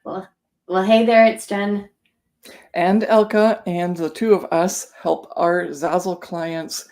Well, well, hey there, it's Jen. And Elka, and the two of us help our Zazzle clients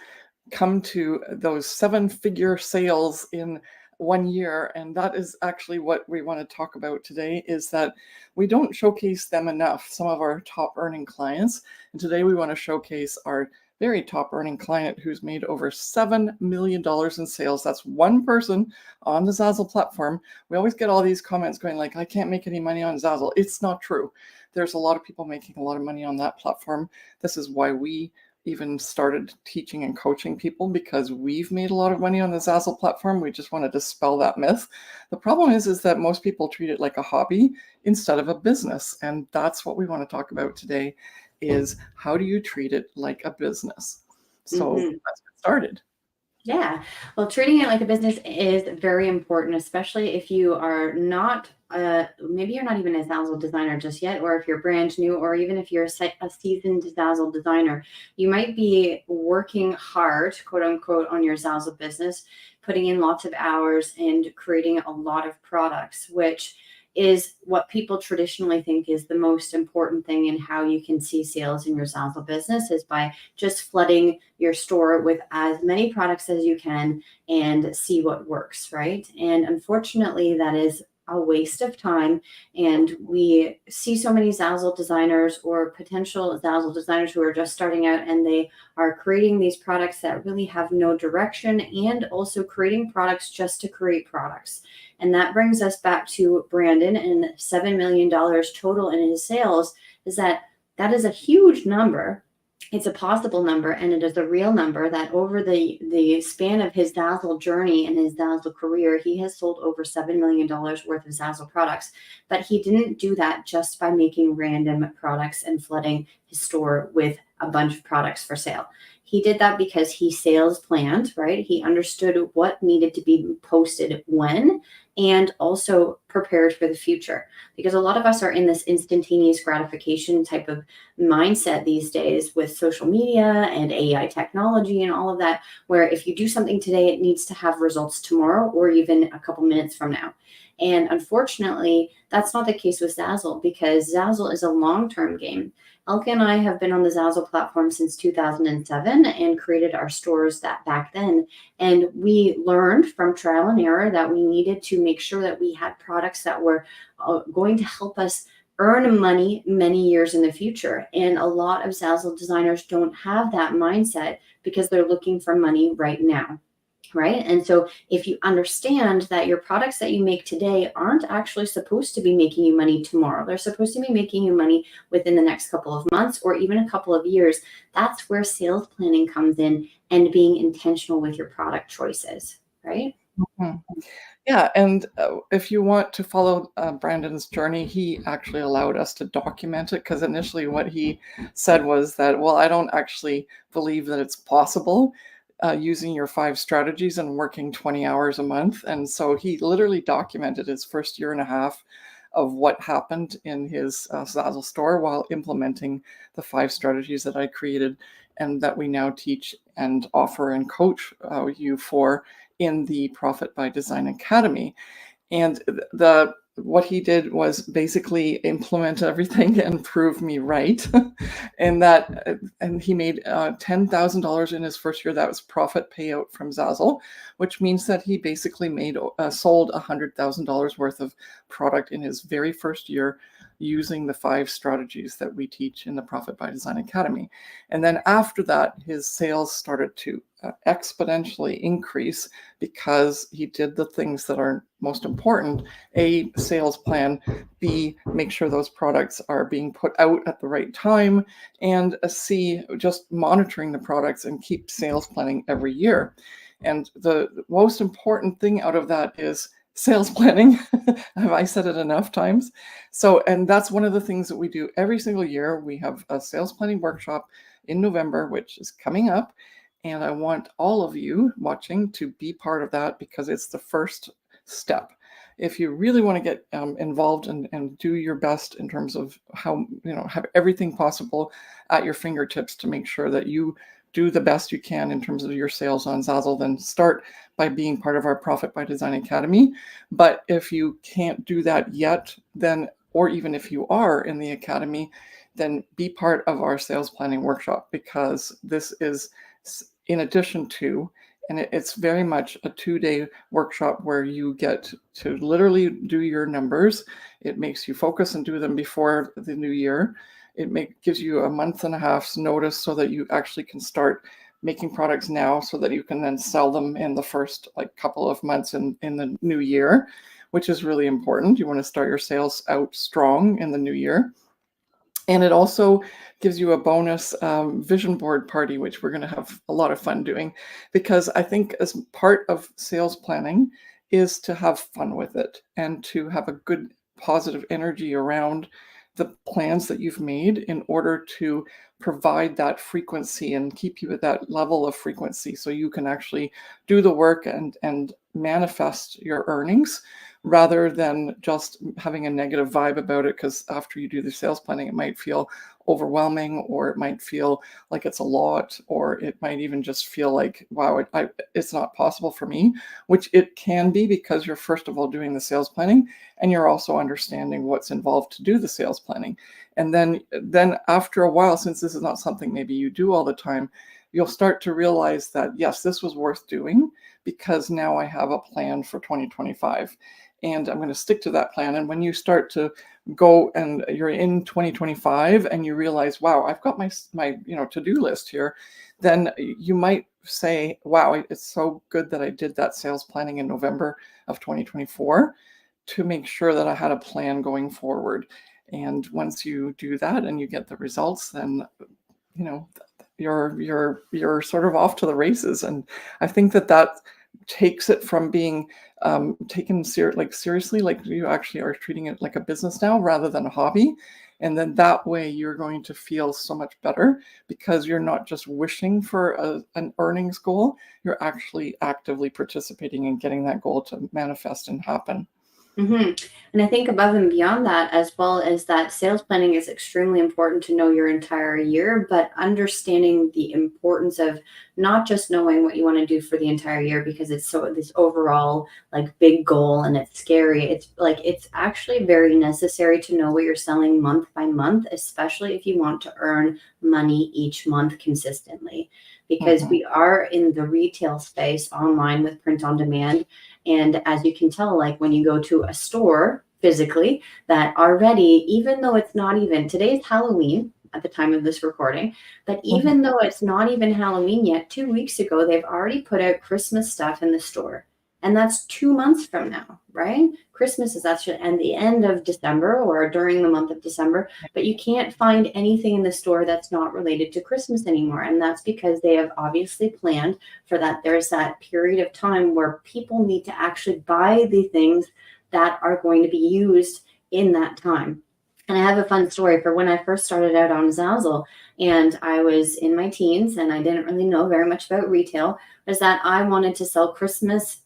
come to those seven-figure sales in 1 year. And that is actually what we want to talk about today, is that we don't showcase them enough, some of our top earning clients. And today we want to showcase our very top earning client who's made over $7 million in sales. That's one person on the Zazzle platform. We always get all these comments going like, I can't make any money on Zazzle. It's not true. There's a lot of people making a lot of money on that platform. This is why we even started teaching and coaching people, because we've made a lot of money on the Zazzle platform. We just want to dispel that myth. The problem is that most people treat it like a hobby instead of a business. And that's what we want to talk about today, is how do you treat it like a business? So let's get started. Yeah. Well, treating it like a business is very important, especially if you are not, maybe you're not even a Zazzle designer just yet, or if you're brand new, or even if you're a seasoned Zazzle designer. You might be working hard, quote unquote, on your Zazzle business, putting in lots of hours and creating a lot of products, which is what people traditionally think is the most important thing in how you can see sales in your Zazzle business, is by just flooding your store with as many products as you can and see what works, right? And unfortunately, that is a waste of time. And we see so many Zazzle designers or potential Zazzle designers who are just starting out, and they are creating these products that really have no direction, and also creating products just to create products. And that brings us back to Brandon and $7 million total in his sales. That is a huge number. It's a possible number, and it is a real number, that over the span of his Zazzle journey and his Zazzle career, he has sold over $7 million worth of Zazzle products. But he didn't do that just by making random products and flooding his store with a bunch of products for sale. He did that because he sales planned, right? He understood what needed to be posted when, and also prepared for the future. Because a lot of us are in this instantaneous gratification type of mindset these days with social media and AI technology and all of that, where if you do something today, it needs to have results tomorrow or even a couple minutes from now. And unfortunately, that's not the case with Zazzle, because Zazzle is a long-term game. Elke and I have been on the Zazzle platform since 2007 and created our stores that back then. And we learned from trial and error that we needed to make sure that we had products that were going to help us earn money many years in the future. And a lot of Zazzle designers don't have that mindset because they're looking for money right now. Right. And so if you understand that your products that you make today aren't actually supposed to be making you money tomorrow, they're supposed to be making you money within the next couple of months or even a couple of years, that's where sales planning comes in, and being intentional with your product choices. Right. Mm-hmm. Yeah, and if you want to follow Brandon's journey, he actually allowed us to document it, because initially what he said was that, well, I don't actually believe that it's possible using your 5 strategies and working 20 hours a month. And so he literally documented his first year and a half of what happened in his Zazzle store while implementing the 5 strategies that I created and that we now teach and offer and coach you for in the Profit by Design Academy. And what he did was basically implement everything and prove me right. and he made $10,000 in his first year. That was profit payout from Zazzle, which means that he basically sold $100,000 worth of product in his very first year, using the 5 strategies that we teach in the Profit by Design Academy. And then after that, his sales started to exponentially increase, because he did the things that are most important: A, sales plan; B, make sure those products are being put out at the right time; and C, just monitoring the products and keep sales planning every year. And the most important thing out of that is sales planning. Have I said it enough times? So, and that's one of the things that we do every single year. We have a sales planning workshop in November, which is coming up. And I want all of you watching to be part of that, because it's the first step. If you really want to get involved and do your best in terms of how, have everything possible at your fingertips to make sure that you do the best you can in terms of your sales on Zazzle, then start by being part of our Profit by Design Academy. But if you can't do that yet, then or even if you are in the academy, then be part of our sales planning workshop, because this is in addition to, and it's very much a 2-day workshop where you get to literally do your numbers. It makes you focus and do them before the new year. Gives you a month and a half's notice so that you actually can start making products now, so that you can then sell them in the first couple of months in the new year, which is really important. You want to start your sales out strong in the new year. And it also gives you a bonus vision board party, which we're going to have a lot of fun doing, because I think as part of sales planning is to have fun with it and to have a good positive energy around the plans that you've made in order to provide that frequency and keep you at that level of frequency so you can actually do the work and manifest your earnings, rather than just having a negative vibe about it, because after you do the sales planning, it might feel overwhelming, or it might feel like it's a lot, or it might even just feel like, wow, it's not possible for me, which it can be, because you're first of all doing the sales planning, and you're also understanding what's involved to do the sales planning. And then after a while, since this is not something maybe you do all the time, you'll start to realize that, yes, this was worth doing, because now I have a plan for 2025. And I'm going to stick to that plan. And when you start to go and you're in 2025 and you realize, wow, I've got my to-do list here, then you might say, wow, it's so good that I did that sales planning in November of 2024 to make sure that I had a plan going forward. And once you do that and you get the results, then you're sort of off to the races. And I think that takes it from being taken seriously, like you actually are treating it like a business now rather than a hobby. And then that way you're going to feel so much better, because you're not just wishing for an earnings goal, you're actually actively participating in getting that goal to manifest and happen. And I think above and beyond that, as well as that, sales planning is extremely important to know your entire year, but understanding the importance of not just knowing what you want to do for the entire year, because it's so this overall big goal and it's scary. It's actually very necessary to know what you're selling month by month, especially if you want to earn money each month consistently, because we are in the retail space online with print on demand. And as you can tell, when you go to a store physically, that already, even though it's not even, today's Halloween at the time of this recording, but even though it's not even Halloween yet, 2 weeks ago, they've already put out Christmas stuff in the store. And that's 2 months from now, right? Christmas is actually at the end of December or during the month of December, but you can't find anything in the store that's not related to Christmas anymore. And that's because they have obviously planned for that. There's that period of time where people need to actually buy the things that are going to be used in that time. And I have a fun story for when I first started out on Zazzle and I was in my teens and I didn't really know very much about retail, was that I wanted to sell Christmas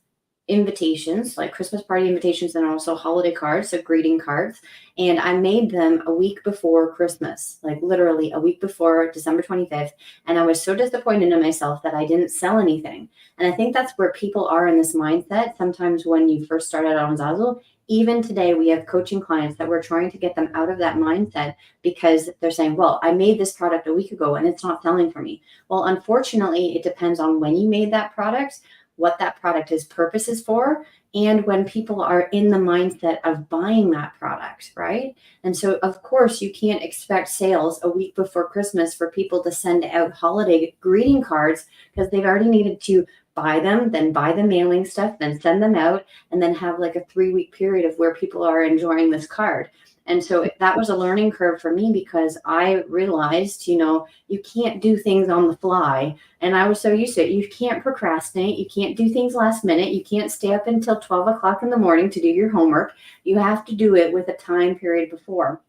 invitations, like Christmas party invitations, and also holiday cards, so greeting cards. And I made them a week before Christmas, literally a week before December 25th. And I was so disappointed in myself that I didn't sell anything. And I think that's where people are in this mindset. Sometimes when you first start out on Zazzle, even today, we have coaching clients that we're trying to get them out of that mindset, because they're saying, well, I made this product a week ago and it's not selling for me. Well, unfortunately, it depends on when you made that product, what that product is purpose is for, and when people are in the mindset of buying that product, right? And so, of course, you can't expect sales a week before Christmas for people to send out holiday greeting cards, because they've already needed to buy them, then buy the mailing stuff, then send them out, and then have a 3-week period of where people are enjoying this card. And so that was a learning curve for me, because I realized, you can't do things on the fly. And I was so used to it. You can't procrastinate. You can't do things last minute. You can't stay up until 12 o'clock in the morning to do your homework. You have to do it with a time period before.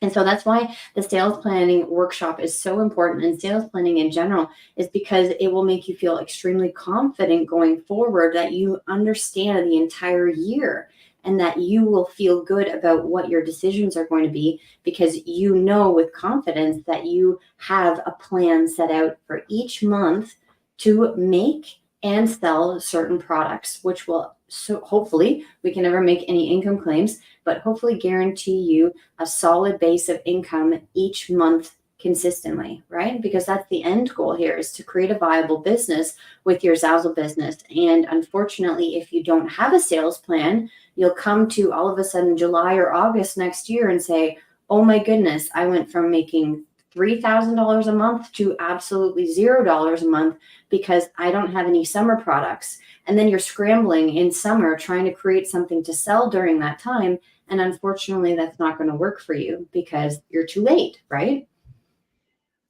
And so that's why the sales planning workshop is so important, and sales planning in general, is because it will make you feel extremely confident going forward, that you understand the entire year and that you will feel good about what your decisions are going to be, because you know with confidence that you have a plan set out for each month to make and sell certain products, which will, so hopefully we can never make any income claims, but hopefully guarantee you a solid base of income each month consistently, right? Because that's the end goal here, is to create a viable business with your Zazzle business. And unfortunately, if you don't have a sales plan, you'll come to all of a sudden July or August next year and say, oh my goodness, I went from making $3,000 a month to absolutely $0 a month because I don't have any summer products. And then you're scrambling in summer trying to create something to sell during that time. And unfortunately, that's not going to work for you because you're too late, right?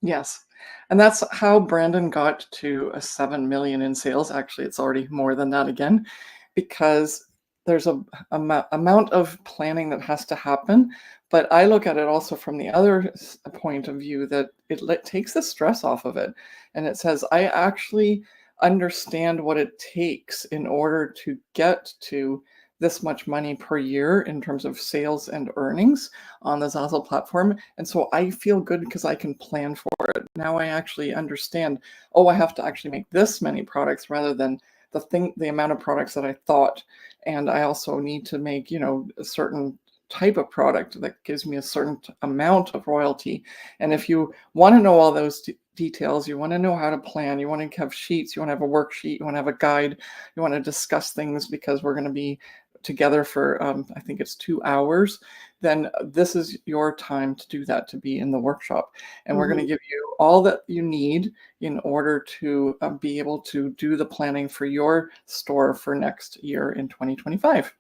Yes. And that's how Brandon got to a 7 million in sales. Actually, it's already more than that again, because there's amount of planning that has to happen. But I look at it also from the other point of view, that it takes the stress off of it. And it says, I actually understand what it takes in order to get to this much money per year in terms of sales and earnings on the Zazzle platform. And so I feel good because I can plan for it. Now I actually understand, oh, I have to actually make this many products rather than the amount of products that I thought. And I also need to make, a certain type of product that gives me a certain amount of royalty. And if you want to know all those details, you want to know how to plan, you want to have sheets, you want to have a worksheet, you want to have a guide, you want to discuss things because we're going to be together for I think it's 2 hours, then this is your time to do that, to be in the workshop. And we're going to give you all that you need in order to be able to do the planning for your store for next year in 2025.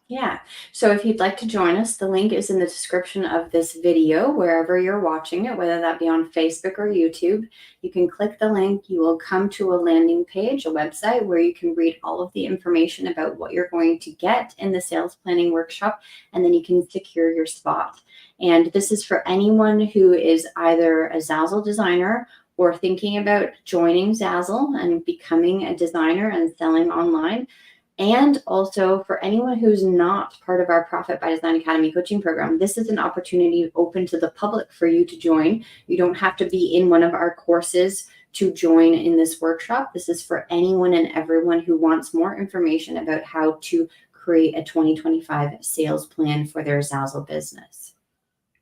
Yeah. So if you'd like to join us, the link is in the description of this video, wherever you're watching it, whether that be on Facebook or YouTube. You can click the link. You will come to a landing page, a website where you can read all of the information about what you're going to get in the sales planning workshop, and then you can secure your spot. And this is for anyone who is either a Zazzle designer or thinking about joining Zazzle and becoming a designer and selling online. And also for anyone who's not part of our Profit by Design Academy coaching program, this is an opportunity open to the public for you to join. You don't have to be in one of our courses to join in this workshop. This is for anyone and everyone who wants more information about how to create a 2025 sales plan for their Zazzle business.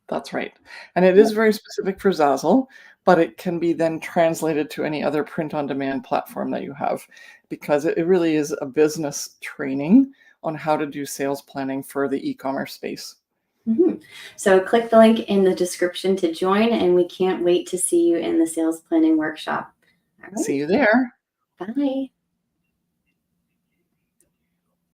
That's right. And it is very specific for Zazzle, but it can be then translated to any other print-on-demand platform that you have, because it really is a business training on how to do sales planning for the e-commerce space. So click the link in the description to join, and we can't wait to see you in the sales planning workshop. All right. See you there. Bye.